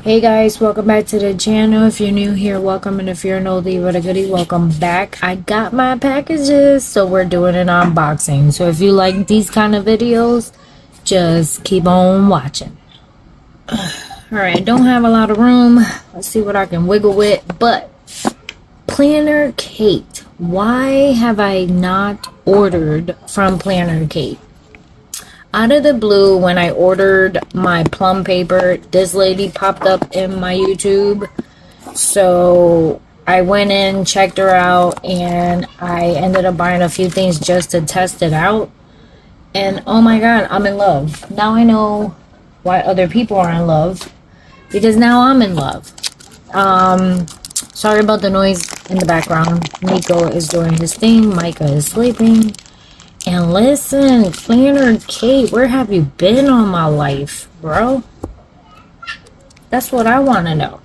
Hey guys, welcome back to the channel. If you're new here, welcome, and if you're an oldie but a goodie, welcome back. I got my packages, so we're doing an unboxing. So if you like these kind of videos, just keep on watching. Alright, don't have a lot of room. Let's see what I can wiggle with. But Planner Kate, why have I not ordered from Planner Kate? Out of the blue, when I ordered my Plum paper, this lady popped up in my YouTube. So I went in, checked her out, and I ended up buying a few things just to test it out. And oh my god, I'm in love. Now I know why other people are in love, because now I'm in love. Sorry about the noise in the background. Nico is doing his thing, Micah is sleeping. And listen, Planner Kate, where have you been all my life, bro? That's what I want to know.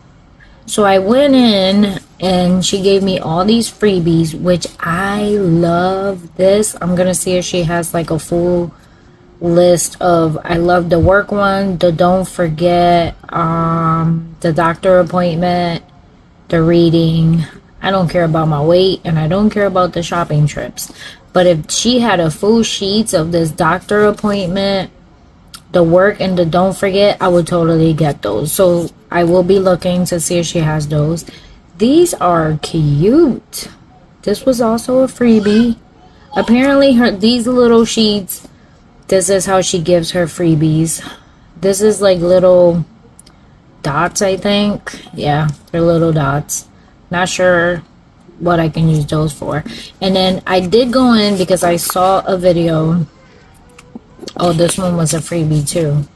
So I went in and she gave me all these freebies, which I love this. I'm going to see if she has like a full list of, I love the work one, the don't forget, the doctor appointment, the reading. I don't care about my weight, and I don't care about the shopping trips. But if she had a full sheets of this doctor appointment, the work, and the don't forget, I would totally get those. So I will be looking to see if she has those. These are cute. This was also a freebie. Apparently these little sheets, this is how she gives her freebies. This is like little dots, I think. Yeah, they're little dots. Not sure what I can use those for. And then I did go in because I saw a video. Oh, this one was a freebie too.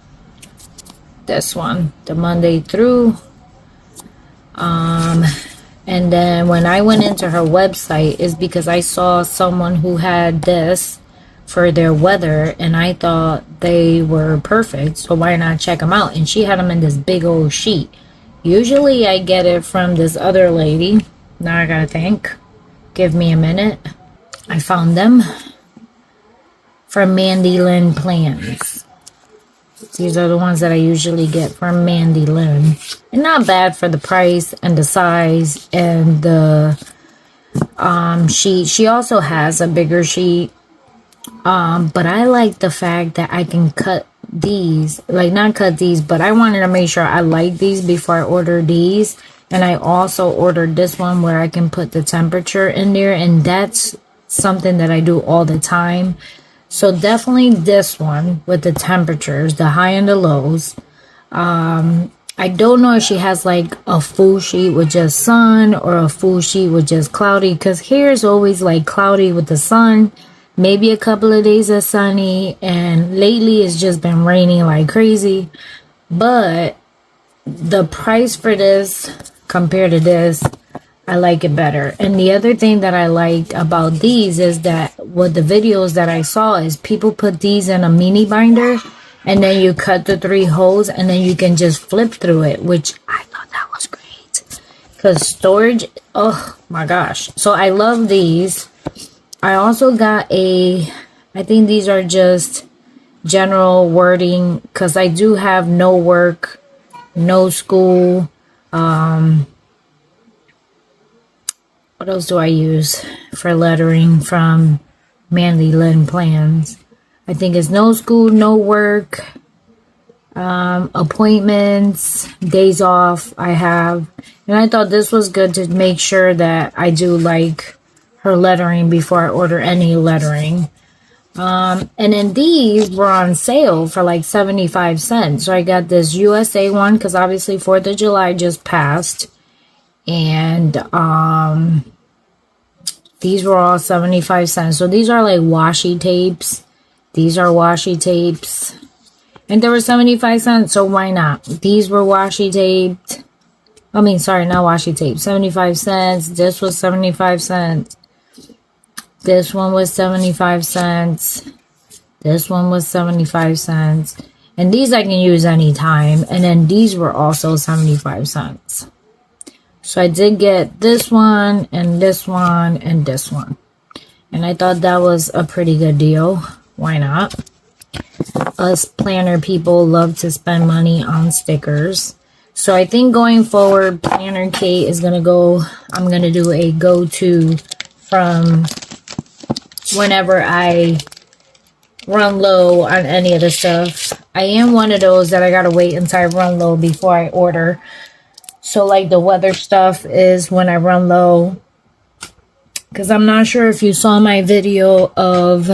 This one, the Monday through. And then when I went into her website is because I saw someone who had this for their weather, and I thought they were perfect, so why not check them out? And she had them in this big old sheet. Usually I get it from this other lady. Now I gotta think. Give me a minute. I found them from Mandy Lynn Plans. These are the ones that I usually get from Mandy Lynn. And not bad for the price and the size and the sheet. She also has a bigger sheet. But I like the fact that I can cut these, like not cut these, but I wanted to make sure I like these before I order these. And I also ordered this one where I can put the temperature in there, and that's something that I do all the time. So definitely this one with the temperatures, the high and the lows. I don't know if she has like a full sheet with just sun or a full sheet with just cloudy, because here is always like cloudy with the sun. Maybe a couple of days of sunny, and lately it's just been raining like crazy. But the price for this compared to this, I like it better. And the other thing that I liked about these is that what the videos that I saw is people put these in a mini binder, and then you cut the 3 holes, and then you can just flip through it, which I thought that was great. Because storage, oh my gosh. So I love these. I also got I think these are just general wording, because I do have no work, no school. What else do I use for lettering from Mandy Lynn Plans? I think it's no school, no work, appointments, days off I have. And I thought this was good to make sure that I do like her lettering before I order any lettering. And then these were on sale for like 75 cents. So I got this USA one because obviously 4th of July just passed. And these were all 75 cents. So these are like washi tapes. These are washi tapes. And they were 75 cents, so why not? These were washi taped. I mean, sorry, not washi tape. 75 cents. This was 75 cents. This one was 75 cents. This one was 75 cents. And these I can use anytime. And then these were also 75 cents. So I did get this one and this one and this one. And I thought that was a pretty good deal. Why not? Us planner people love to spend money on stickers. So I think going forward, Planner Kate is going to go, I'm going to do a go-to from whenever I run low on any of the stuff. I am one of those that I got to wait until I run low before I order. So like the weather stuff is when I run low. Because I'm not sure if you saw my video of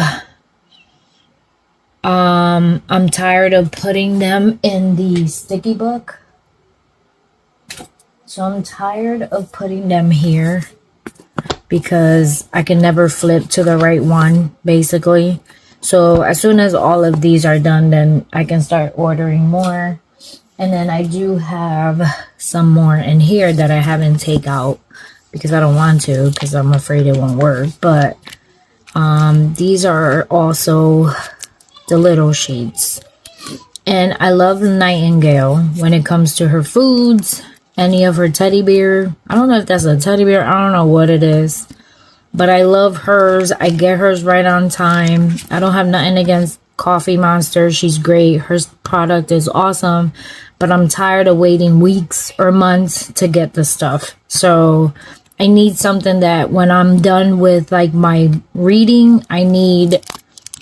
I'm tired of putting them in the sticky book. So I'm tired of putting them here because I can never flip to the right one, basically. So as soon as all of these are done, then I can start ordering more. And then I do have some more in here that I haven't take out because I don't want to, because I'm afraid it won't work. But these are also the little sheets. And I love Nightingale when it comes to her foods, any of her teddy bear. I don't know if that's a teddy bear. I don't know what it is. But I love hers. I get hers right on time. I don't have nothing against Coffee Monster. She's great. Her product is awesome. But I'm tired of waiting weeks or months to get the stuff. So I need something that when I'm done with like my reading, I need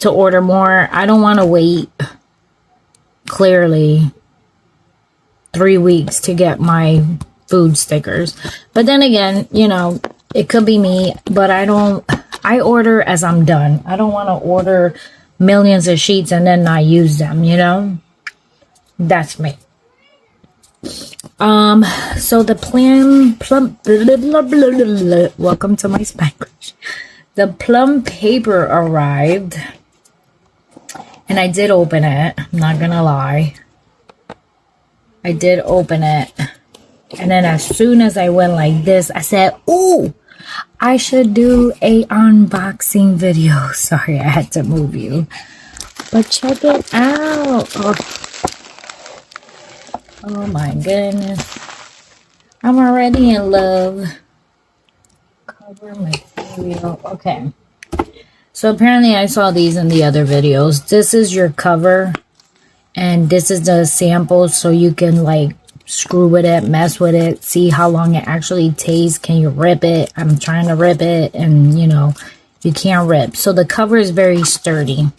to order more. I don't want to wait clearly 3 weeks to get my food stickers. But then again, you know, it could be me, but I order as I'm done. I don't want to order millions of sheets and then not use them, you know? That's me. So the Plum, welcome to my Spanglish. The Plum paper arrived, and I did open it. I'm not gonna lie. I did open it, and then as soon as I went like this, I said, "Ooh, I should do a unboxing video." Sorry, I had to move you, but check it out. Oh my goodness. I'm already in love. Cover material. Okay. So apparently I saw these in the other videos. This is your cover. And this is the sample so you can like screw with it, mess with it, see how long it actually tastes. Can you rip it? I'm trying to rip it and you know, you can't rip. So the cover is very sturdy.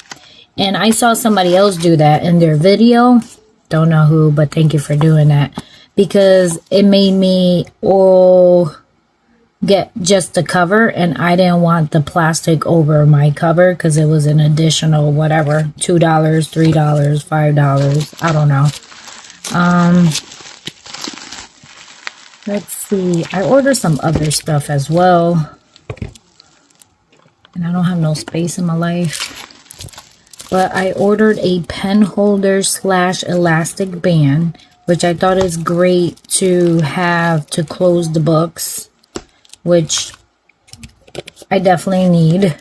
And I saw somebody else do that in their video. Don't know who, but thank you for doing that. Because it made me get just the cover. And I didn't want the plastic over my cover. Because it was an additional whatever. $2, $3, $5. I don't know. Let's see. I ordered some other stuff as well. And I don't have no space in my life. But I ordered a pen holder / elastic band, which I thought is great to have to close the books, which I definitely need.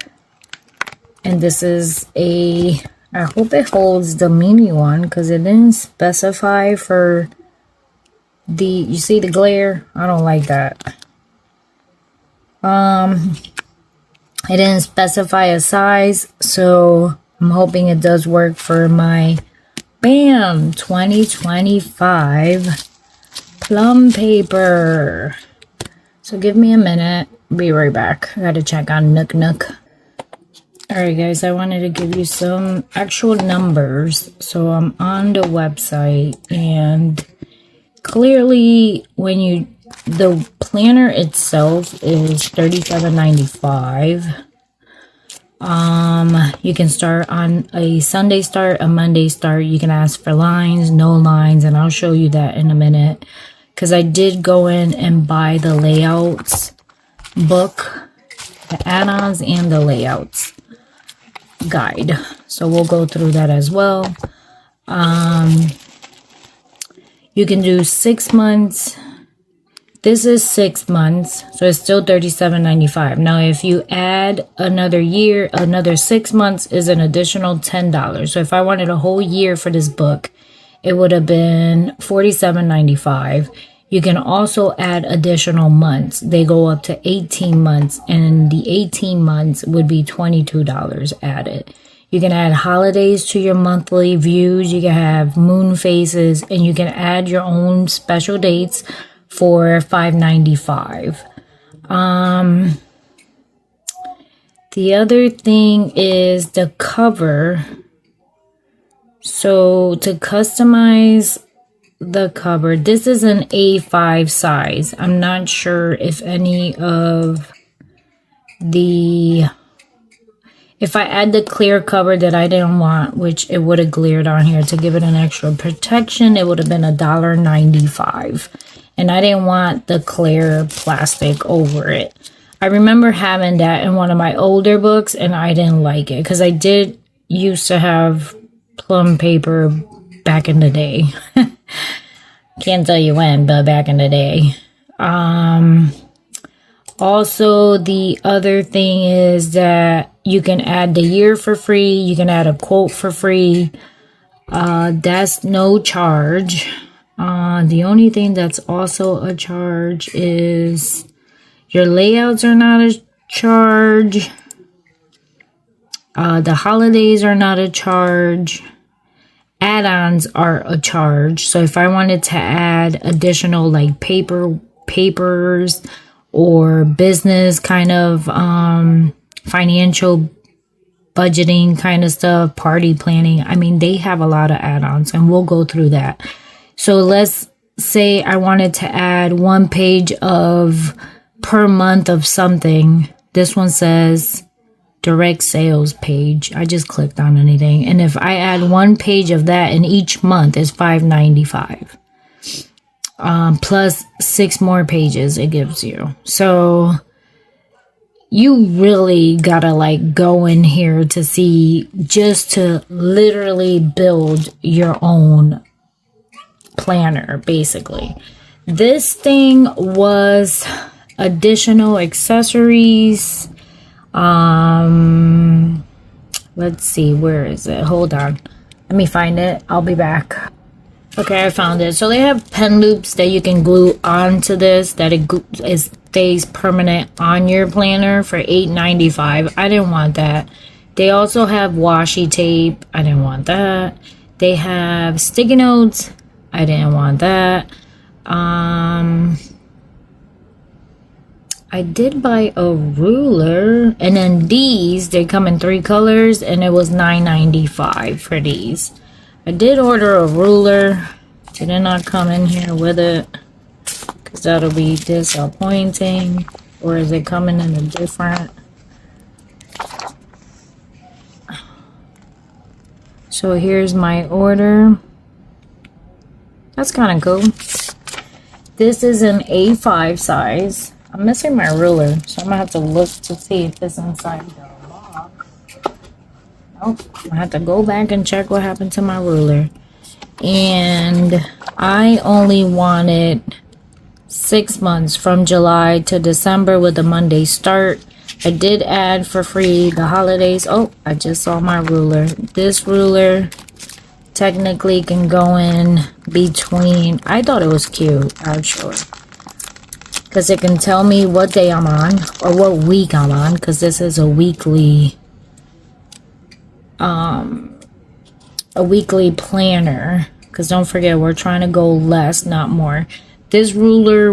And this is I hope it holds the mini one because it didn't specify for you see the glare? I don't like that. It didn't specify a size, so I'm hoping it does work for my BAM 2025 Plum paper. So give me a minute. Be right back. I gotta check on Nook. Alright guys, I wanted to give you some actual numbers. So I'm on the website and clearly when the planner itself is $37.95. You can start on a Sunday start, a Monday start. You can ask for lines, no lines, and I'll show you that in a minute. Because I did go in and buy the layouts book, the add-ons and the layouts guide. So we'll go through that as well. You can do 6 months. This is 6 months, so it's still $37.95. Now, if you add another year, another 6 months is an additional $10. So if I wanted a whole year for this book, it would have been $47.95. You can also add additional months. They go up to 18 months, and the 18 months would be $22 added. You can add holidays to your monthly views. You can have moon phases, and you can add your own special dates for $5.95. The other thing is the cover. So to customize the cover, this is an A5 size. I'm not sure if any of if I add the clear cover that I didn't want, which it would have glared on here to give it an extra protection, it would have been $1.95. And I didn't want the clear plastic over it. I remember having that in one of my older books, and I didn't like it because I did used to have Plum paper back in the day. Can't tell you when, but back in the day. Also, the other thing is that you can add the year for free. You can add a quote for free. That's no charge. The only thing that's also a charge is your layouts are not a charge. The holidays are not a charge. Add-ons are a charge. So if I wanted to add additional like papers or business kind of financial budgeting kind of stuff, party planning, I mean, they have a lot of add-ons, and we'll go through that. So let's say I wanted to add 1 page of per month of something. This one says direct sales page. I just clicked on anything. And if I add 1 page of that in each month, it's $5.95. Plus 6 more pages it gives you. So you really gotta like go in here to see, just to literally build your own planner, basically. This thing was additional accessories. Let's see, where is it? Hold on, let me find it. I'll be back. Okay, I found it. So they have pen loops that you can glue onto this, that it stays permanent on your planner for $8.95. I didn't want that. They also have washi tape. I didn't want that. They have sticky notes. I didn't want that. I did buy a ruler, and then these, they come in 3 colors, and it was $9.95 for these. I did order a ruler. Did it not come in here with it? Because that'll be disappointing. Or is it coming in a different? So here's my order. That's kind of cool. This is an A5 size. I'm missing my ruler, so I'm gonna have to look to see if it's inside the box. Nope. I have to go back and check what happened to my ruler. And I only wanted 6 months from July to December with a Monday start. I did add for free the holidays. Oh, I just saw my ruler. This ruler technically can go in between. I thought it was cute, actually, because it can tell me what day I'm on or what week I'm on, because this is a weekly planner. Because don't forget, we're trying to go less, not more. This ruler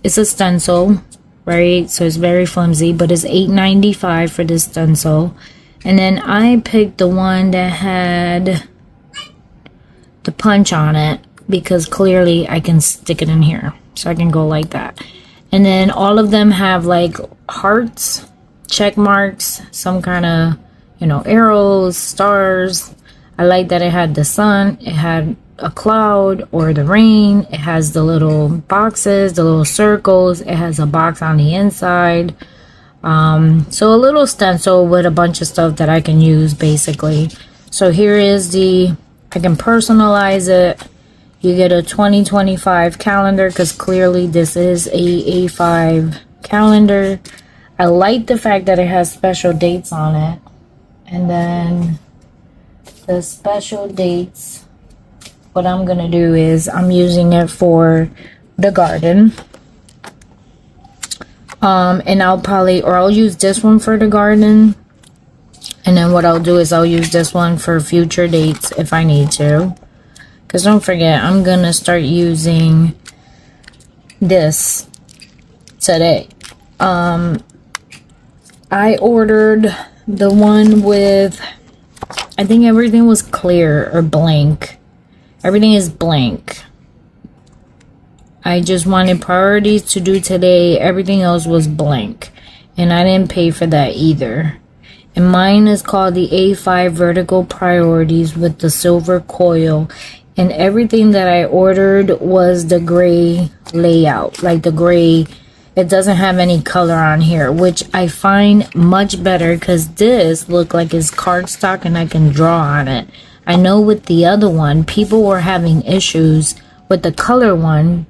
it's a stencil, right? So it's very flimsy, but it's $8.95 for this stencil. And then I picked the one that had the punch on it, because clearly I can stick it in here. So I can go like that. And then all of them have like hearts, check marks, some kind of, arrows, stars. I like that it had the sun, it had a cloud or the rain, it has the little boxes, the little circles, it has a box on the inside. So a little stencil with a bunch of stuff that I can use, basically. So here is I can personalize it. You get a 2025 calendar, because clearly this is a A5 calendar. I like the fact that it has special dates on it. And then the special dates, what I'm going to do is I'm using it for the garden. And I'll use this one for the garden. And then what I'll do is I'll use this one for future dates if I need to. Because don't forget, I'm going to start using this today. I ordered the one with, I think everything was clear or blank. Everything is blank. I just wanted priorities to do today. Everything else was blank. And I didn't pay for that either. And mine is called the A5 Vertical Priorities with the silver coil. And everything that I ordered was the gray layout. Like the gray, it doesn't have any color on here. Which I find much better because this looked like it's cardstock and I can draw on it. I know with the other one, people were having issues with the color one.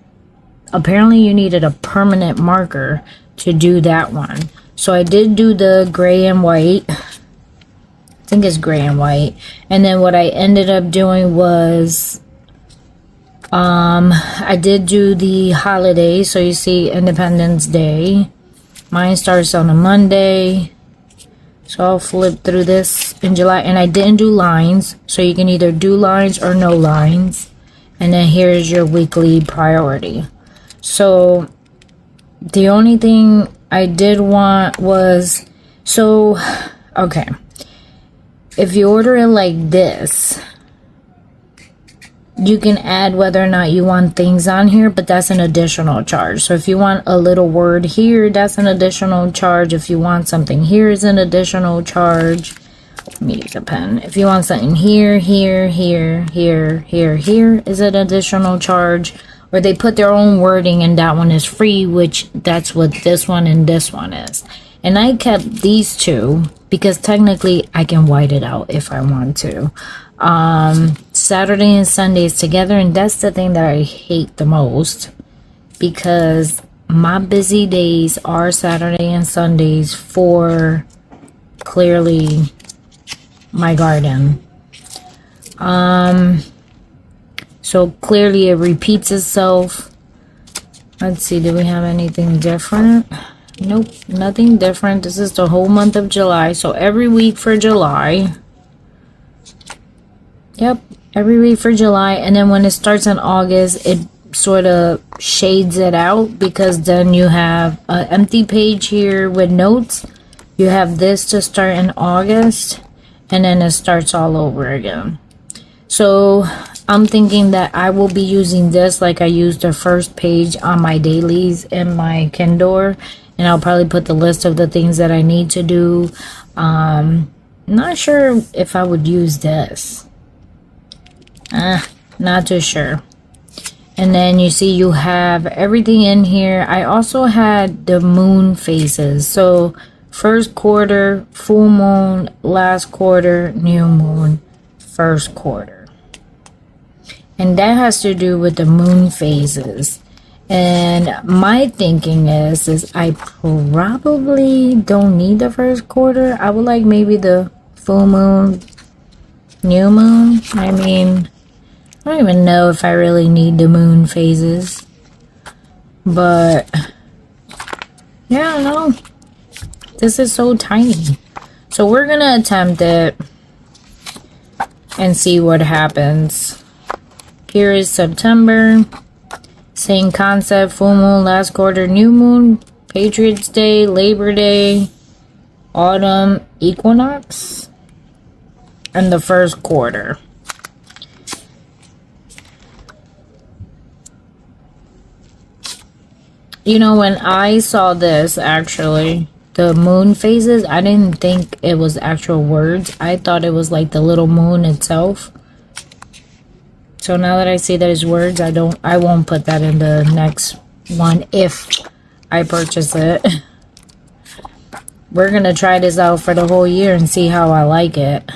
Apparently you needed a permanent marker to do that one. So I did do the gray and white. I think it's gray and white. And then what I ended up doing was I did do the holiday. So you see Independence Day. Mine starts on a Monday. So I'll flip through this in July. And I didn't do lines. So you can either do lines or no lines. And then here's your weekly priority. So the only thing I did want was, so, okay. If you order it like this, you can add whether or not you want things on here, but that's an additional charge. So if you want a little word here, that's an additional charge. If you want something here, is an additional charge. Let me use a pen. If you want something here, here, here, here, here, here, is an additional charge. Or they put their own wording and that one is free, which that's what this one and this one is. And I kept these two because technically I can white it out if I want to. Saturday and Sundays together, and that's the thing that I hate the most because my busy days are Saturday and Sundays for clearly my garden. So clearly it repeats itself. Let's see, do we have anything different? Nope, nothing different. This is the whole month of July. So every week for July. Yep, every week for July. And then when it starts in August, it sort of shades it out because then you have an empty page here with notes. You have this to start in August. And then it starts all over again. So I'm thinking that I will be using this like I used the first page on my dailies in my Kindle. And I'll probably put the list of the things that I need to do. Not sure if I would use this. Not too sure. And then you see you have everything in here. I also had the moon phases. So first quarter, full moon, last quarter, new moon, first quarter. And that has to do with the moon phases. And my thinking is I probably don't need the first quarter. I would like maybe the full moon, new moon. I mean, I don't even know if I really need the moon phases. But, yeah, I don't know. This is so tiny. So we're going to attempt it and see what happens. Here is September. Same concept. Full moon, last quarter, new moon, Patriots Day, Labor Day, autumn, equinox, and the first quarter. You know, when I saw this, actually, the moon phases, I didn't think it was actual words. I thought it was like the little moon itself. So now that I see that it's words, I won't put that in the next one if I purchase it. We're gonna try this out for the whole year and see how I like it.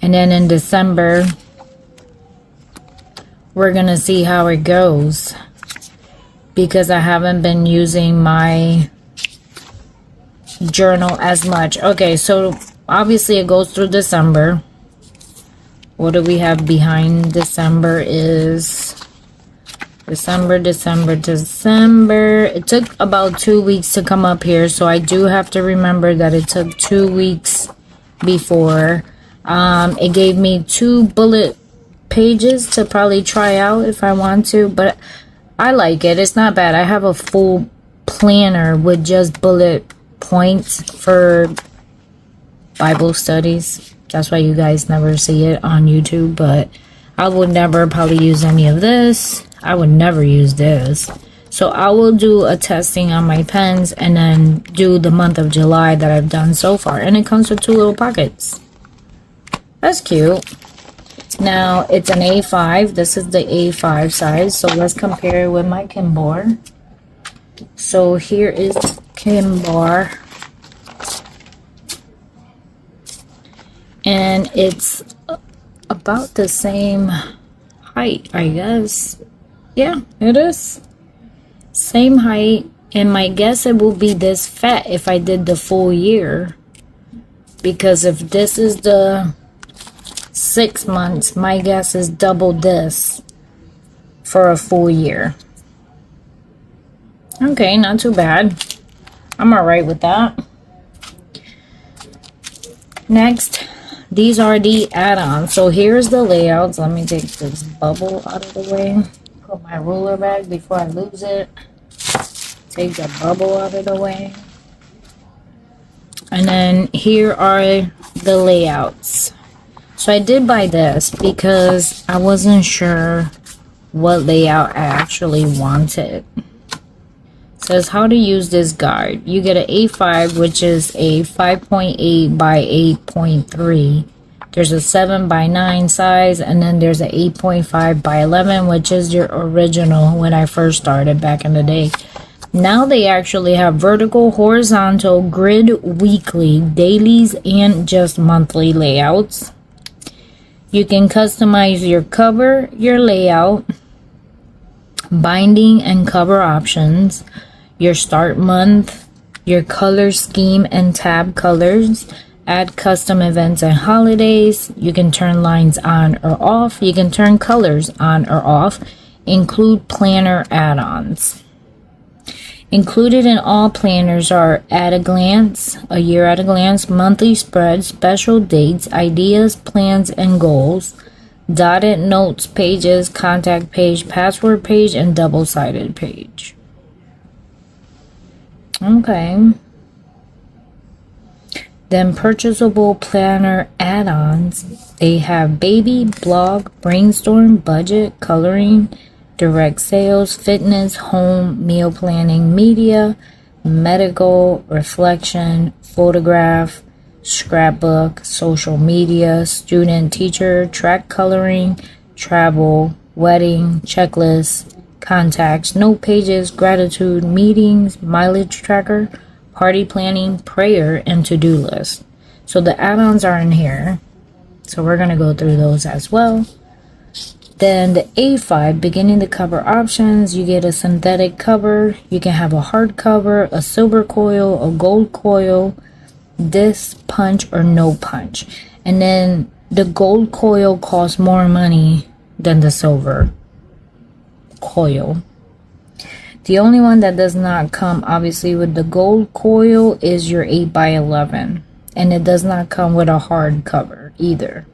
And then in December, we're gonna see how it goes. Because I haven't been using my journal as much. Okay, so obviously it goes through December. What do we have behind December is December. It took about 2 weeks to come up here, so I do have to remember that it took 2 weeks before. It gave me 2 bullet pages to probably try out if I want to, but I like it. It's not bad. I have a full planner with just bullet points for Bible studies. That's why you guys never see it on YouTube, but I would never probably use any of this. I would never use this. So I will do a testing on my pens and then do the month of July that I've done so far. And it comes with 2 little pockets. That's cute. Now it's an A5. This is the A5 size. So let's compare it with my Campbell. So here is Campbell. And it's about the same height, I guess. Yeah, it is. Same height. And my guess it will be this fat if I did the full year. Because if this is the 6 months, my guess is double this for a full year. Okay, not too bad. I'm alright with that. Next, these are the add-ons. So here's the layouts. Let me take this bubble out of the way. Put my ruler back before I lose it. Take the bubble out of the way. And then here are the layouts. So I did buy this because I wasn't sure what layout I actually wanted. It says how to use this guide. You get an A5, which is a 5.8 by 8.3. There's a 7 by 9 size, and then there's an 8.5 by 11, which is your original when I first started back in the day. Now they actually have vertical, horizontal, grid, weekly, dailies, and just monthly layouts. You can customize your cover, your layout, binding and cover options, your start month, your color scheme and tab colors, add custom events and holidays. You can turn lines on or off. You can turn colors on or off. Include planner add-ons. Included in all planners are at a glance, a year at a glance, monthly spreads, special dates, ideas, plans, and goals, dotted notes pages, contact page, password page, and double-sided page. Okay. Then purchasable planner add-ons. They have baby, blog, brainstorm, budget, coloring, direct sales, fitness, home, meal planning, media, medical, reflection, photograph, scrapbook, social media, student, teacher, track coloring, travel, wedding, checklist, contacts, note pages, gratitude, meetings, mileage tracker, party planning, prayer, and to-do list. So the add-ons are in here. So we're going to go through those as well. Then the A5, beginning the cover options, you get a synthetic cover. You can have a hard cover, a silver coil, a gold coil, disc, punch, or no punch. And then the gold coil costs more money than the silver coil. The only one that does not come obviously with the gold coil is your 8 by 11, and it does not come with a hard cover either.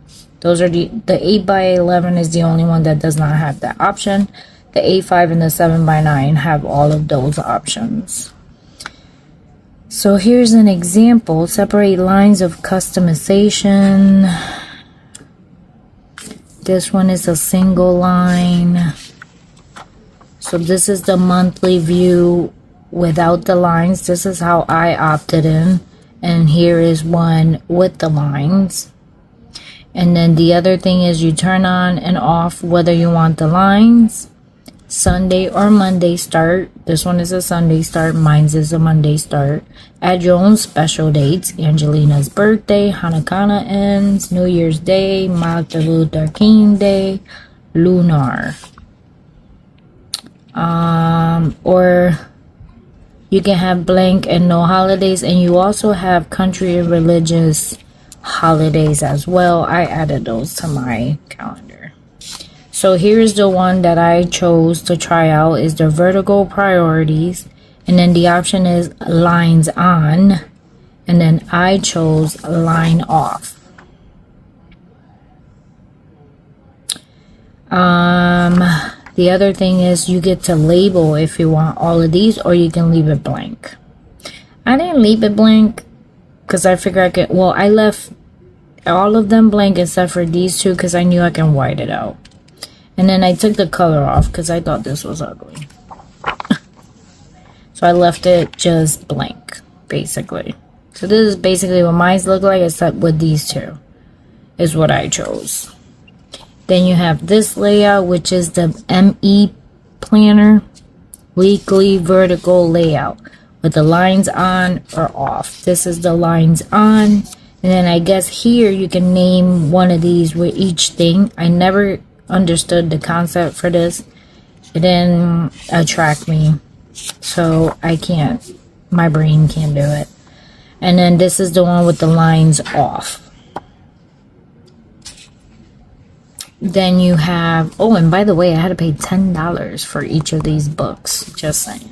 Those are the 8 by 11 is the only one that does not have that option. The A5 and the 7 by 9 have all of those options. So here's an example. Separate lines of customization. This one is a single line. So this is the monthly view without the lines. This is how I opted in. And here is one with the lines. And then the other thing is you turn on and off whether you want the lines. Sunday or Monday start. This one is a Sunday start. Mine's is a Monday start. Add your own special dates. Angelina's birthday, Hanukkah ends, New Year's Day, Martin Luther King Day, Lunar. Or you can have blank and no holidays, and you also have country and religious holidays as well. I added those to my calendar. So So here's the one that I chose to try out is the vertical priorities. And then the option is lines on. And then I chose line off. The other thing is you get to label if you want all of these, or you can leave it blank. I didn't leave it blank because I figured I could, well, I left all of them blank except for these two because I knew I can white it out. And then I took the color off because I thought this was ugly. So I left it just blank, basically. So this is basically what mine look like, except with these two is what I chose. Then you have this layout, which is the ME planner, weekly vertical layout with the lines on or off. This is the lines on. And then I guess here you can name one of these with each thing. I never understood the concept for this. It didn't attract me. So I can't, my brain can't do it. And then this is the one with the lines off. Then you have, oh, and by the way, I had to pay $10 for each of these books. Just saying.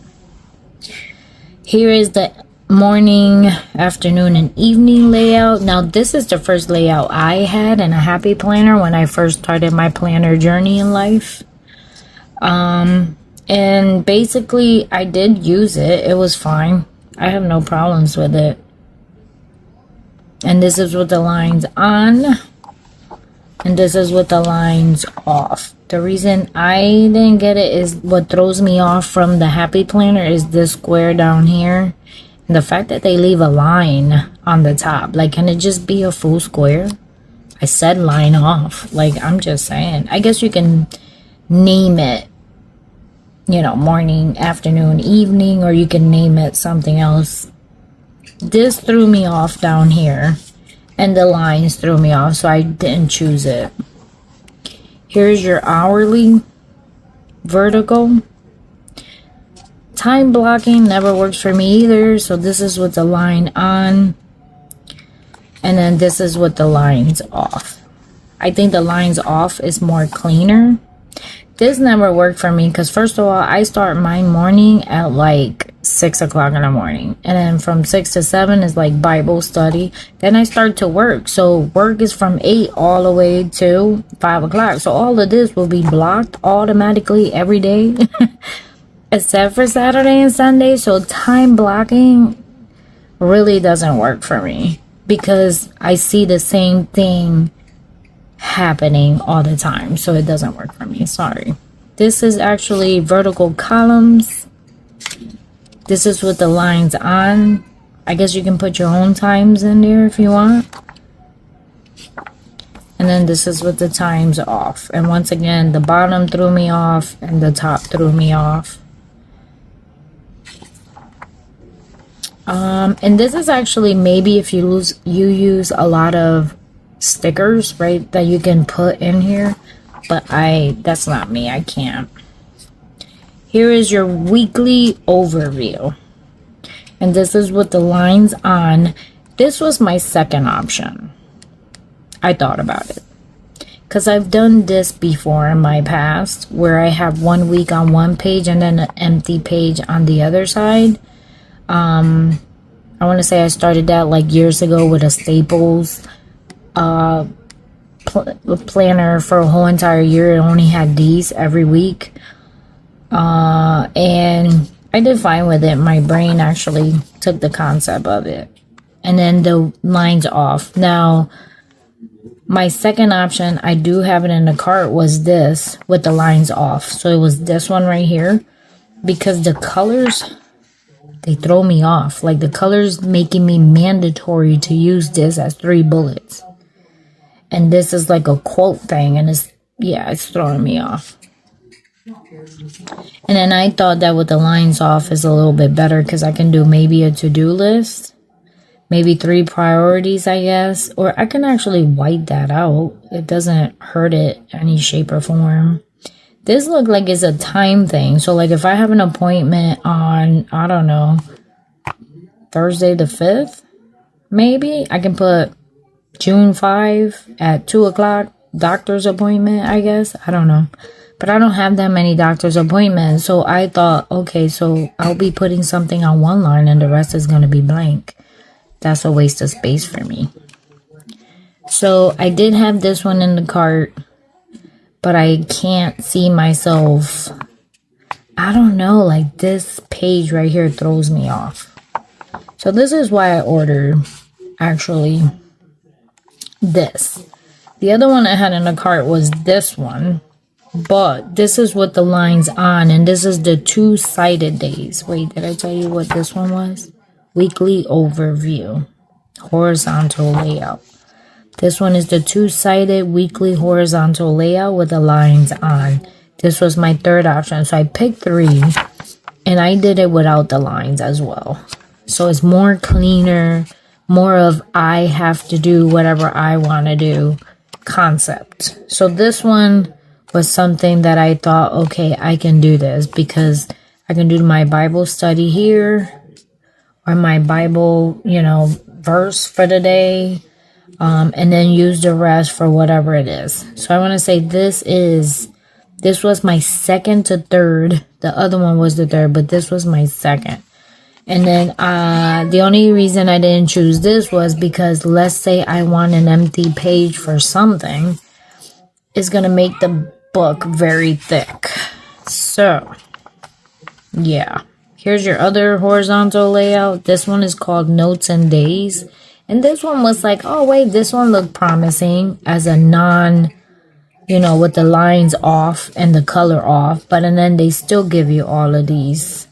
Here is the morning, afternoon, and evening layout. Now, this is the first layout I had in a happy planner when I first started my planner journey in life. And basically, I did use it. It was fine. I have no problems with it. And this is with the lines on. And this is with the lines off. The reason I didn't get it is what throws me off from the happy planner is this square down here. And the fact that they leave a line on the top. Like, can it just be a full square? I said line off. Like, I'm just saying. I guess you can name it, you know, morning, afternoon, evening, or you can name it something else. This threw me off down here. And the lines threw me off, so I didn't choose it. Here's your hourly vertical. Time blocking never works for me either, so this is with the line on. And then this is with the lines off. I think the lines off is more cleaner. This never worked for me because first of all, I start my morning at like 6 o'clock in the morning. And then from 6 to 7 is like Bible study. Then I start to work. So work is from 8 all the way to 5 o'clock. So all of this will be blocked automatically every day. Except for Saturday and Sunday. So time blocking really doesn't work for me. Because I see the same thing happening all the time, so it doesn't work for me. Sorry. This is actually vertical columns. This is with the lines on. I guess you can put your own times in there if you want. And then this is with the times off. And once again, the bottom threw me off and the top threw me off. And this is actually maybe if you use a lot of stickers, right, that you can put in here, but that's not me. I can't. Here is your weekly overview, and this is with the lines on. This was my second option. I thought about it because I've done this before in my past where I have 1 week on one page and then an empty page on the other side. I want to say I started that like years ago with a Staples planner for a whole entire year. It only had these every week, and I did fine with it. My brain actually took the concept of it. And then the lines off. Now my second option, I do have it in the cart, was this with the lines off. So it was this one right here, because the colors, they throw me off. Like the colors making me mandatory to use this as 3 bullets. And this is like a quote thing, and it's throwing me off. And then I thought that with the lines off is a little bit better because I can do maybe a to-do list. Maybe 3 priorities, I guess. Or I can actually white that out. It doesn't hurt it any shape or form. This looked like it's a time thing. So like if I have an appointment on, I don't know, Thursday the 5th, maybe I can put June 5 at 2 o'clock, doctor's appointment, I guess. I don't know. But I don't have that many doctor's appointments. So I thought, okay, so I'll be putting something on one line and the rest is going to be blank. That's a waste of space for me. So I did have this one in the cart, but I can't see myself. I don't know, like this page right here throws me off. So this is why I ordered, actually, this. The other one I had in the cart was this one, but this is with the lines on, and this is the two-sided days. Wait, did I tell you what this one was? Weekly overview, horizontal layout. This one is the two-sided weekly horizontal layout with the lines on. This was my third option, so I picked 3, and I did it without the lines as well. So it's more cleaner, more of I have to do whatever I want to do concept. So this one was something that I thought, okay, I can do this because I can do my Bible study here or my Bible, verse for the day, and then use the rest for whatever it is. So I want to say this was my second to third. The other one was the third, but this was my second. And then the only reason I didn't choose this was because let's say I want an empty page for something, it's going to make the book very thick. So, yeah. Here's your other horizontal layout. This one is called Notes and Days. And this one was like, oh, wait, this one looked promising as a with the lines off and the color off. But and then they still give you all of these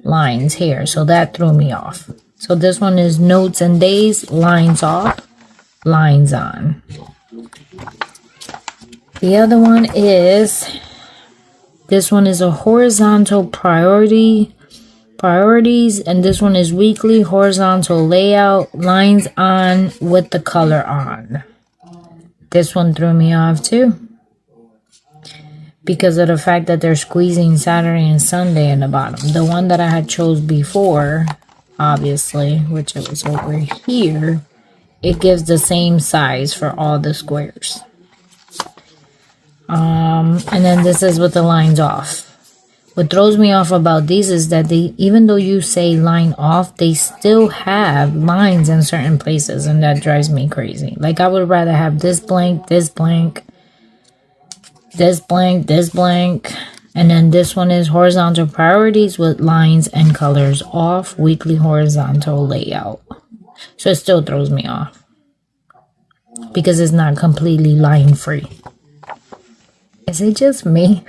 lines here. So that threw me off. So this one is Notes and Days, lines off, lines on. The other one is, this one is a horizontal priorities, and this one is weekly horizontal layout, lines on with the color on. This one threw me off too, because of the fact that they're squeezing Saturday and Sunday in the bottom. The one that I had chose before, obviously, which it was over here, it gives the same size for all the squares. And then this is with the lines off. What throws me off about these is that even though you say line off, they still have lines in certain places, and that drives me crazy. Like, I would rather have this blank, this blank, this blank, this blank, and then this one is horizontal priorities with lines and colors off, weekly horizontal layout. So it still throws me off because it's not completely line free. Is it just me?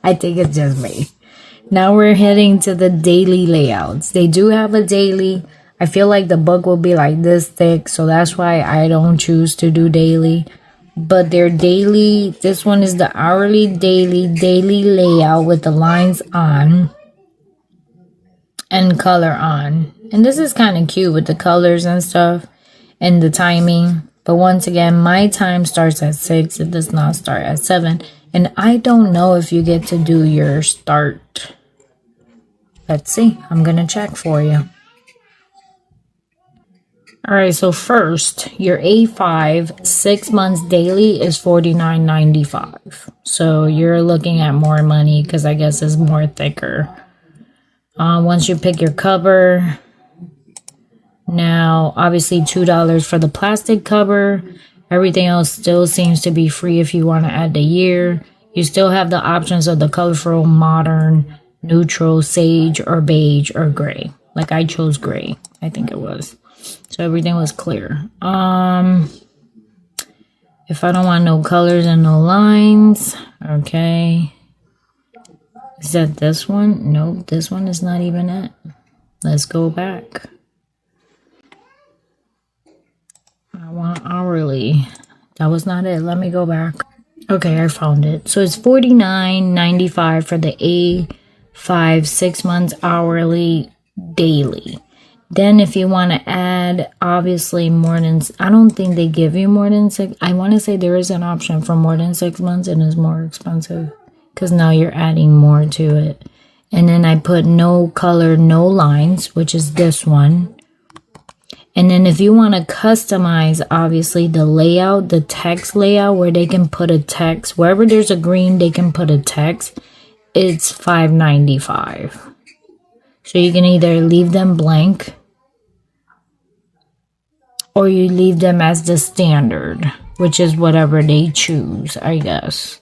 I think it's just me. Now we're heading to the daily layouts. They do have a daily. I feel like the book will be like this thick, so that's why I don't choose to do daily. But their daily, this one is the hourly daily layout with the lines on and color on. And this is kind of cute with the colors and stuff and the timing. But once again, my time starts at 6. It does not start at 7. And I don't know if you get to do your start. Let's see. I'm going to check for you. Alright, so first, your A5 6 months daily is $49.95. So you're looking at more money because I guess it's more thicker. Once you pick your cover, now obviously $2 for the plastic cover. Everything else still seems to be free if you want to add the year. You still have the options of the colorful, modern, neutral, sage, or beige, or gray. Like I chose gray, I think it was. So everything was clear. If I don't want no colors and no lines, okay. Is that this one? Nope, this one is not even it. Let's go back. I want hourly. That was not it. Let me go back. Okay, I found it. So it's $49.95 for the A5 6 months hourly daily. Then if you want to add, obviously more than, I don't think they give you more than 6. I want to say there is an option for more than 6 months and it's more expensive because now you're adding more to it. And then I put no color, no lines, which is this one. And then if you want to customize, obviously, the layout, the text layout, where they can put a text, wherever there's a green, they can put a text, it's $5.95. So you can either leave them blank, or you leave them as the standard, which is whatever they choose, I guess.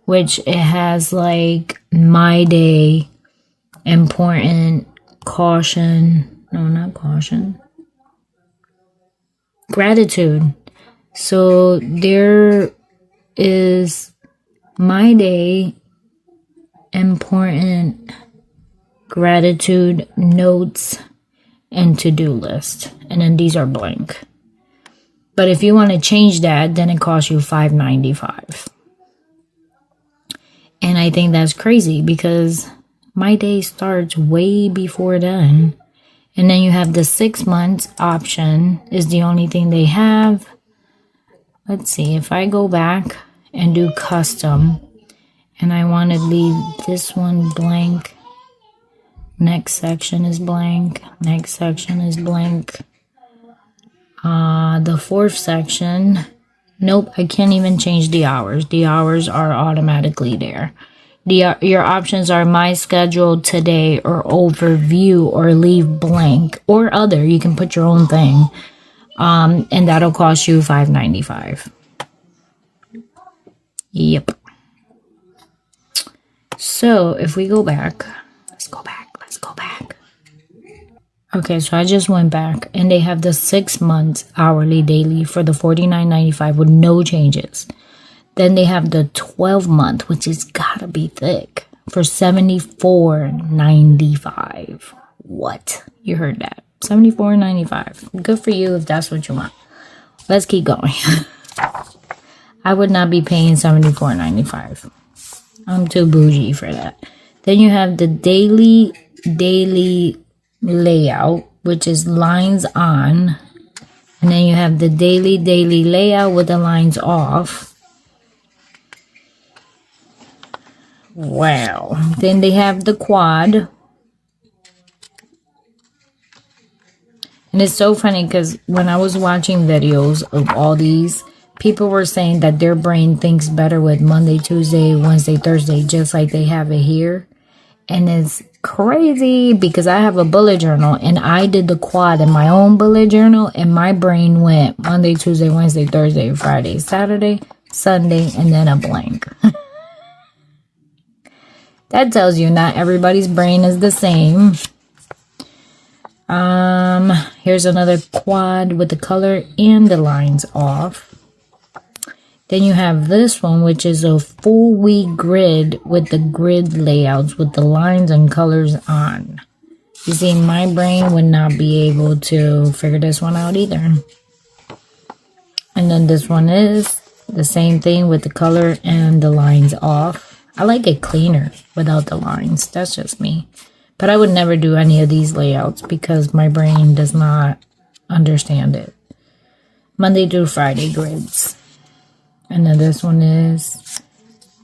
Which it has like my day, important, caution. No, not caution. Gratitude. So there is my day, important, gratitude, notes, and to-do list. And then these are blank. But if you want to change that, then it costs you $5.95. And I think that's crazy because my day starts way before then. And then you have the 6 months option is the only thing they have. Let's see, if I go back and do custom and I want to leave this one blank. Next section is blank. Next section is blank. The fourth section, nope, I can't even change the hours. The hours are automatically there. Your options are my schedule today or overview or leave blank or other. You can put your own thing. And that'll cost you $5.95. Yep. So if we go back, let's go back. Okay, so I just went back and they have the 6 months hourly daily for the $49.95 with no changes. Then they have the 12 month, which is gotta be thick, for $74.95. What? You heard that. $74.95. Good for you if that's what you want. Let's keep going. I would not be paying $74.95. I'm too bougie for that. Then you have the daily layout, which is lines on. And then you have the daily layout with the lines off. Wow. Then they have the quad. And it's so funny because when I was watching videos of all these, people were saying that their brain thinks better with Monday, Tuesday, Wednesday, Thursday, just like they have it here. And it's crazy because I have a bullet journal and I did the quad in my own bullet journal and my brain went Monday, Tuesday, Wednesday, Thursday, Friday, Saturday, Sunday, and then a blank. That tells you not everybody's brain is the same. Here's another quad with the color and the lines off. Then you have this one, which is a full week grid with the grid layouts with the lines and colors on. You see, my brain would not be able to figure this one out either. And then this one is the same thing with the color and the lines off. I like it cleaner without the lines. That's just me. But I would never do any of these layouts because my brain does not understand it. Monday through Friday grids. And then this one is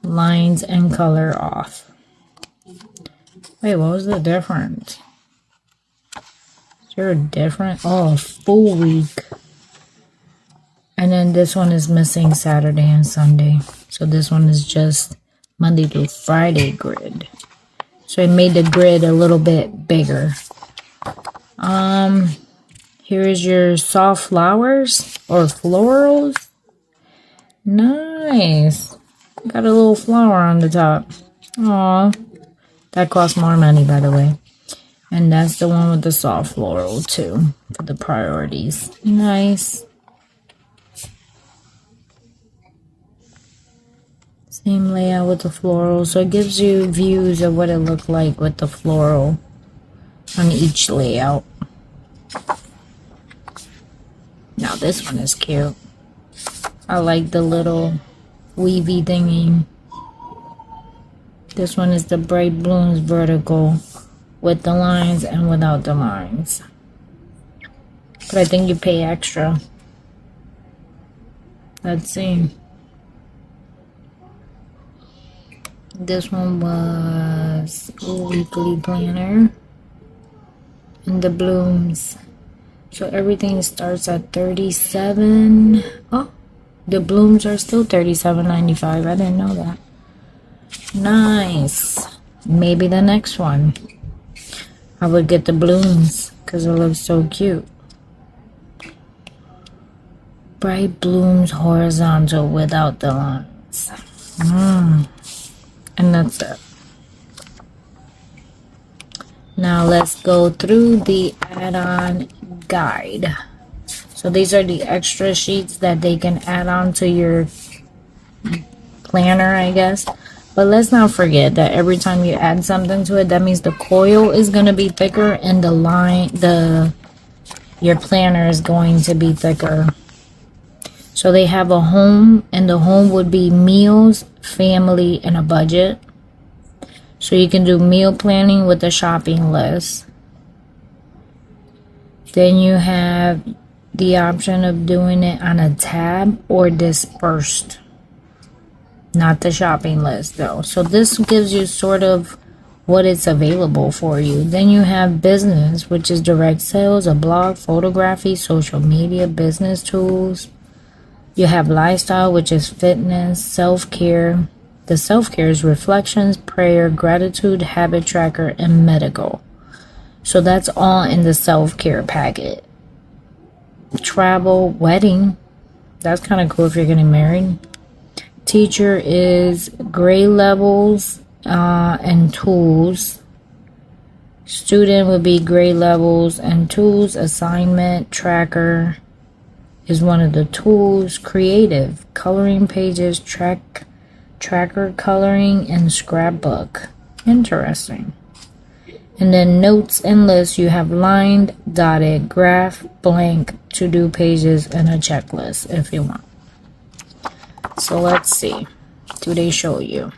lines and color off. Wait, what was the difference? Is there a difference? Oh, a full week. And then this one is missing Saturday and Sunday. So this one is just Monday through Friday grid. So it made the grid a little bit bigger. Here is your soft flowers or florals. Nice. Got a little flower on the top. Aw. That costs more money, by the way. And that's the one with the soft floral, too. For the priorities. Nice. Same layout with the floral. So it gives you views of what it looked like with the floral on each layout. Now this one is cute. I like the little weavy thingy. This one is the bright blooms vertical with the lines and without the lines. But I think you pay extra. Let's see. This one was a weekly planner. And the blooms. So everything starts at 37. Oh, the blooms are still $37.95. I didn't know that. Nice. Maybe the next one I would get the blooms because it looks so cute. Bright blooms horizontal without the lines. And that's it. Now let's go through the add-on guide. So these are the extra sheets that they can add on to your planner, I guess. But let's not forget that every time you add something to it, that means the coil is going to be thicker and your planner is going to be thicker. So they have a home, and the home would be meals, family, and a budget. So you can do meal planning with a shopping list. Then you have the option of doing it on a tab or dispersed. Not the shopping list though. So this gives you sort of what it's available for you. Then you have business, which is direct sales, a blog, photography, social media, business tools. You have lifestyle, which is fitness, self-care. The self-care is reflections, prayer, gratitude, habit tracker, and medical. So that's all in the self-care packet. Travel, wedding. That's kind of cool if you're getting married. Teacher is grade levels and tools. Student would be grade levels and tools. Assignment tracker is one of the tools. Creative, coloring pages, tracker coloring, and scrapbook. Interesting. And then notes and lists, you have lined, dotted, graph, blank, to-do pages, and a checklist if you want. So let's see. Do they show you?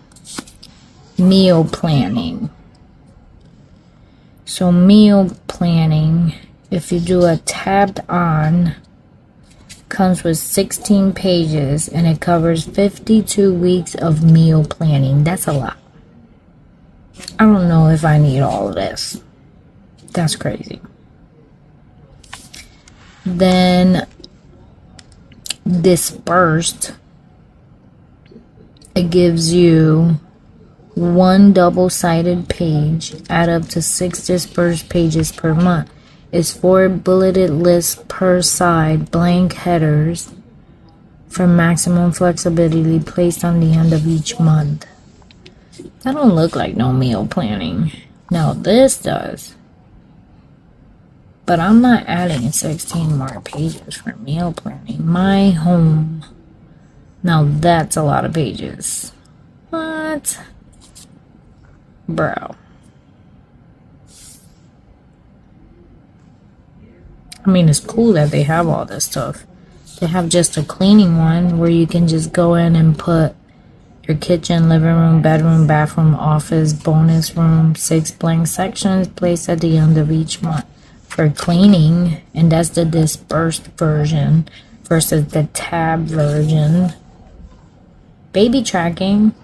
Meal planning. So meal planning, if you do a tabbed on, comes with 16 pages and it covers 52 weeks of meal planning. That's a lot. I don't know if I need all of this. That's crazy. Then dispersed, it gives you one double-sided page, add up to 6 dispersed pages per month. It's 4 bulleted lists per side, blank headers for maximum flexibility placed on the end of each month. That don't look like no meal planning. Now this does. But I'm not adding 16 more pages for meal planning. My home. Now that's a lot of pages. What? Bro. I mean, it's cool that they have all this stuff. They have just a cleaning one where you can just go in and put your kitchen, living room, bedroom, bathroom, office, bonus room, 6 blank sections placed at the end of each month for cleaning. And that's the dispersed version versus the tab version. Baby tracking.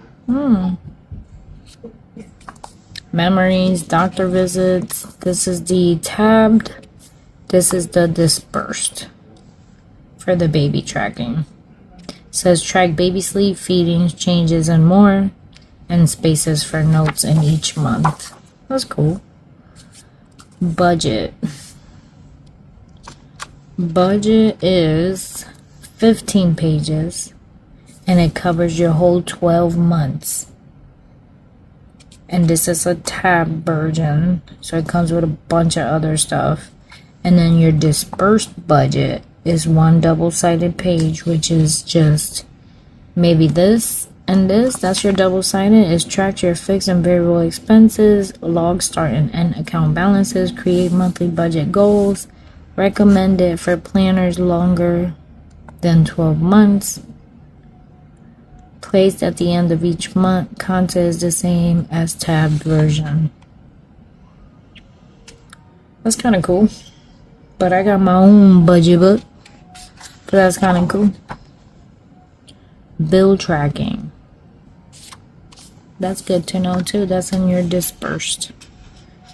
Memories, doctor visits. This is the tabbed. This is the dispersed for the baby tracking. It says track baby sleep, feedings, changes, and more. And spaces for notes in each month. That's cool. Budget. Budget is 15 pages. And it covers your whole 12 months. And this is a tab version. So it comes with a bunch of other stuff. And then your dispersed budget is one double-sided page, which is just maybe this and this. That's your double-sided. It's track your fixed and variable expenses, log start and end account balances, create monthly budget goals, recommended for planners longer than 12 months. Placed at the end of each month. Content is the same as tabbed version. That's kind of cool. But I got my own budget book. But that's kind of cool. Bill tracking. That's good to know too. That's in your dispersed.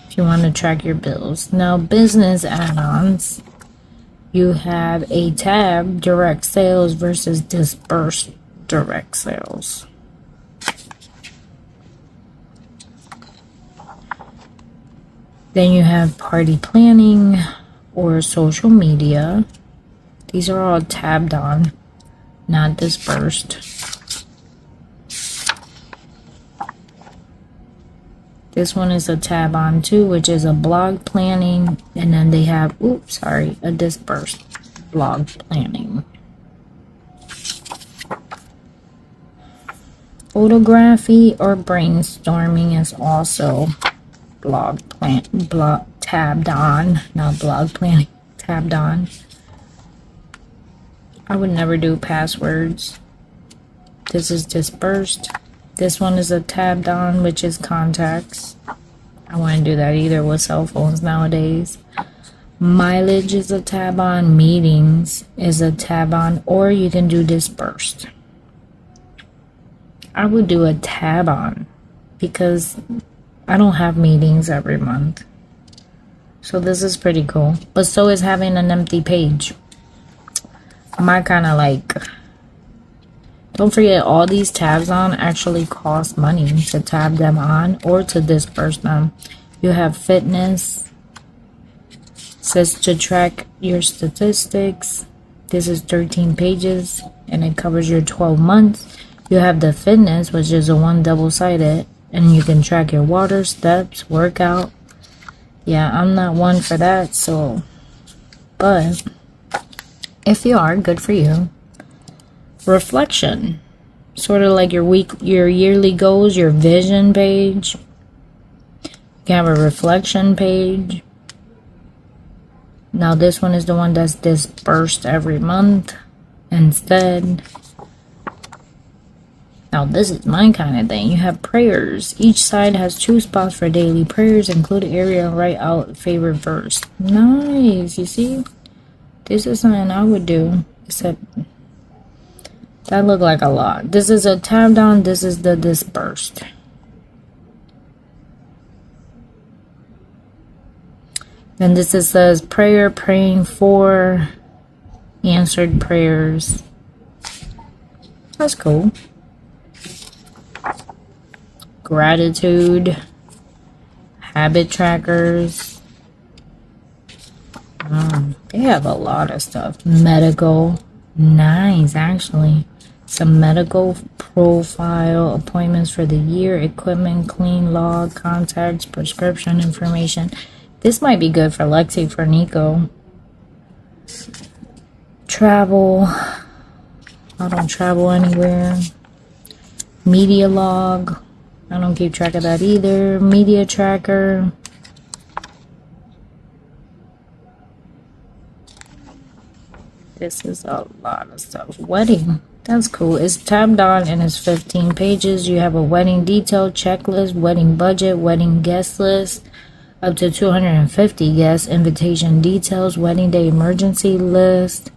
If you want to track your bills. Now business add-ons. you have a tab, direct sales versus dispersed direct sales. Then you have party planning or social media. These are all tabbed on, not dispersed. This one is a tab on too, which is a blog planning, and then they have, a dispersed blog planning. Photography or brainstorming is also blog tabbed on, not blog planning, tabbed on. I would never do passwords. This is dispersed. This one is a tabbed on, which is contacts. I wouldn't do that either with cell phones nowadays. Mileage is a tab on. Meetings is a tab on, or you can do dispersed. I would do a tab on because I don't have meetings every month. So this is pretty cool. But so is having an empty page. My kind of like... Don't forget, all these tabs on actually cost money to tab them on or to disperse them. You have fitness. Says to track your statistics. This is 13 pages and it covers your 12 months. You have the fitness, which is a one double-sided, and you can track your water, steps, workout. Yeah, I'm not one for that, so... But if you are, good for you. Reflection, sort of like your yearly goals, your vision page. You can have a reflection page. Now this one is the one that's dispersed every month instead. Now this is my kind of thing. You have prayers. Each side has 2 spots for daily prayers. Include an area and write out favorite verse. Nice, you see? This is something I would do, except... That looked like a lot. This is a tabbed on. This is the dispersed. Then this says prayer, praying for, answered prayers. That's cool. Gratitude, habit trackers. They have a lot of stuff. Medical. Nice, actually. Some medical profile, appointments for the year, equipment, clean log, contacts, prescription information. This might be good for Lexi, for Nico. Travel. I don't travel anywhere. Media log. I don't keep track of that either. Media tracker. This is a lot of stuff. Wedding. That's cool. It's tabbed on and it's 15 pages. You have a wedding detail checklist, wedding budget, wedding guest list, up to 250 guests, invitation details, wedding day emergency list,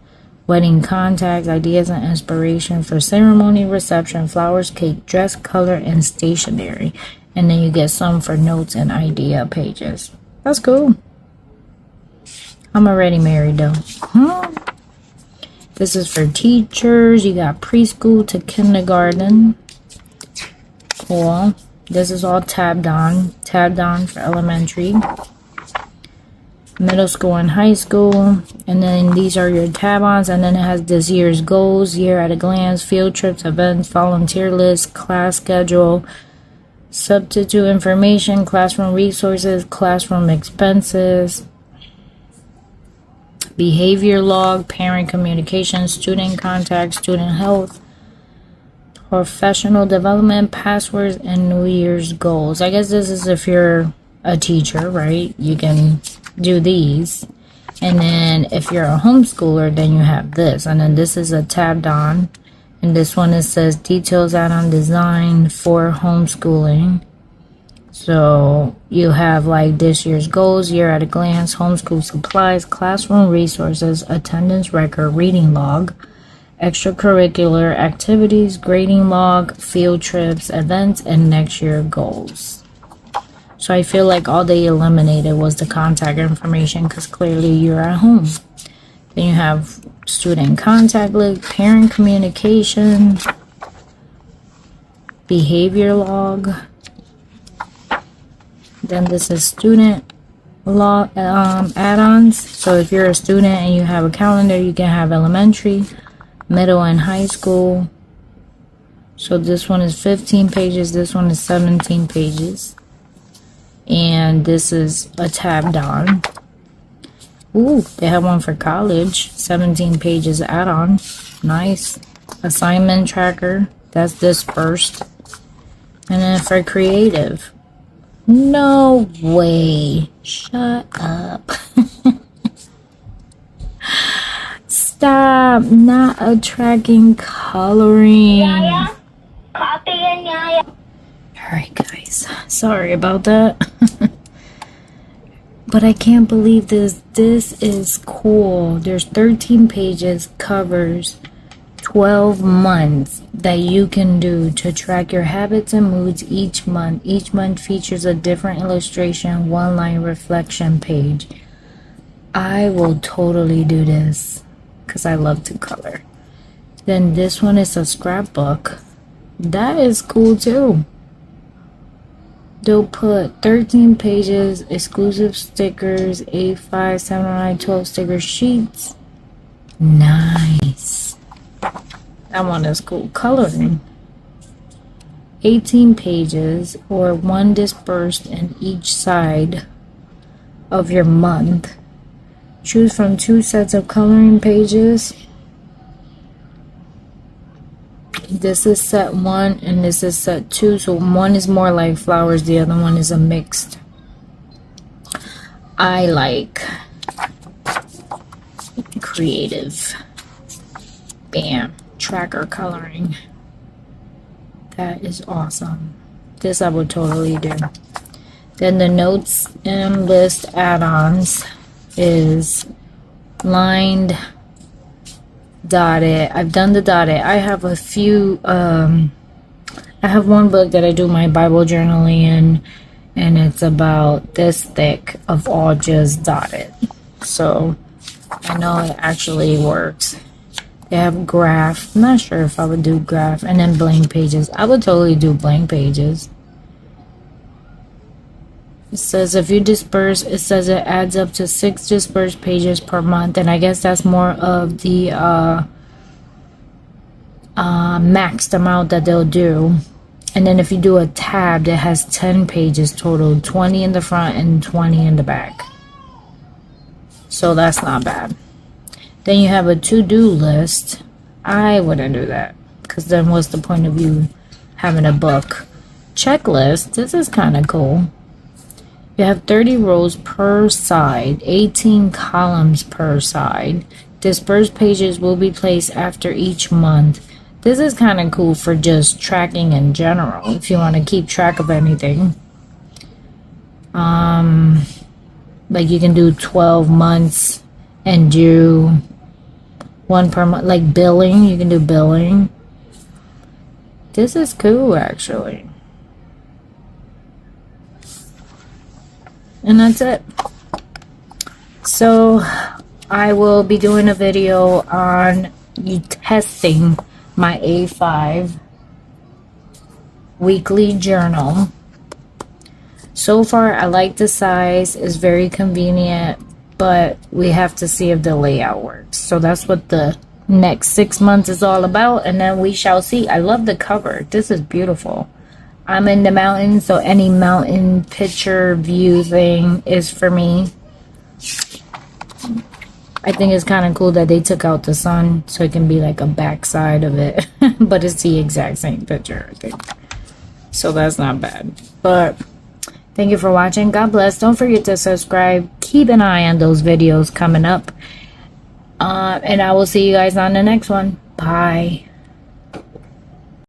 wedding contacts, ideas and inspiration for ceremony, reception, flowers, cake, dress, color, and stationery. And then you get some for notes and idea pages. That's cool. I'm already married though. This is for teachers. You got preschool to kindergarten. Cool. This is all tabbed on. Tabbed on for elementary, middle school, and high school. And then these are your tab-ons. And then it has this year's goals, year at a glance, field trips, events, volunteer list, class schedule, substitute information, classroom resources, classroom expenses, behavior log, parent communication, student contact, student health, professional development, passwords, and New Year's goals. I guess this is if you're a teacher, right? You can do these. And then if you're a homeschooler, then you have this. And then this is a tabbed on. And this one, it says details add-on design for homeschooling. So you have like this year's goals, year at a glance, homeschool supplies, classroom resources, attendance record, reading log, extracurricular activities, grading log, field trips, events, and next year goals. So I feel like all they eliminated was the contact information because clearly you're at home. Then you have student contact list, parent communication, behavior log. Then this is student log add-ons. So if you're a student and you have a calendar, you can have elementary, middle, and high school. So this one is 15 pages, this one is 17 pages. And this is a tabbed on. Ooh, they have one for college, 17 pages add-on. Nice. Assignment tracker, that's dispersed. And then for creative, no way. Shut up. Stop. Not a tracking coloring. Alright guys, sorry about that. But I can't believe this. This is cool. There's 13 pages, covers 12 months that you can do to track your habits and moods each month. Each month features a different illustration, one-line reflection page. I will totally do this because I love to color. Then this one is a scrapbook. That is cool too. They'll put 13 pages, exclusive stickers, A5, 709, 12 sticker sheets. Nice. That one is cool. Coloring. 18 pages or one dispersed in each side of your month. Choose from 2 sets of coloring pages. This is set 1 and this is set 2. So one is more like flowers, the other one is a mixed. I like creative. Bam. Tracker coloring. That is awesome. This I would totally do. Then the notes and list add-ons is lined, dotted. I've done the dotted. I have a few I have one book that I do my Bible journaling in, and it's about this thick of all just dotted. So I know it actually works. They have graph. I'm not sure if I would do graph. And then blank pages. I would totally do blank pages. It says if you disperse, it says it adds up to 6 dispersed pages per month. And I guess that's more of the maxed amount that they'll do. And then if you do a tab that has 10 pages total, 20 in the front and 20 in the back. So that's not bad. Then you have a to-do list. I wouldn't do that, because then what's the point of you having a book? Checklist. This is kind of cool. You have 30 rows per side, 18 columns per side. Dispersed pages will be placed after each month. This is kind of cool for just tracking in general, if you want to keep track of anything. Like you can do 12 months and do one per month, like billing. You can do billing. This is cool, actually. And that's it. So I will be doing a video on you testing my A5 weekly journal. So far I like the size, it's very convenient, but we have to see if the layout works. So that's what the next 6 months is all about, and then we shall see. I love the cover. This is beautiful. I'm in the mountains, so any mountain picture view thing is for me. I think it's kind of cool that they took out the sun so it can be like a backside of it. But it's the exact same picture, I think. So that's not bad. But thank you for watching. God bless. Don't forget to subscribe. Keep an eye on those videos coming up. And I will see you guys on the next one. Bye.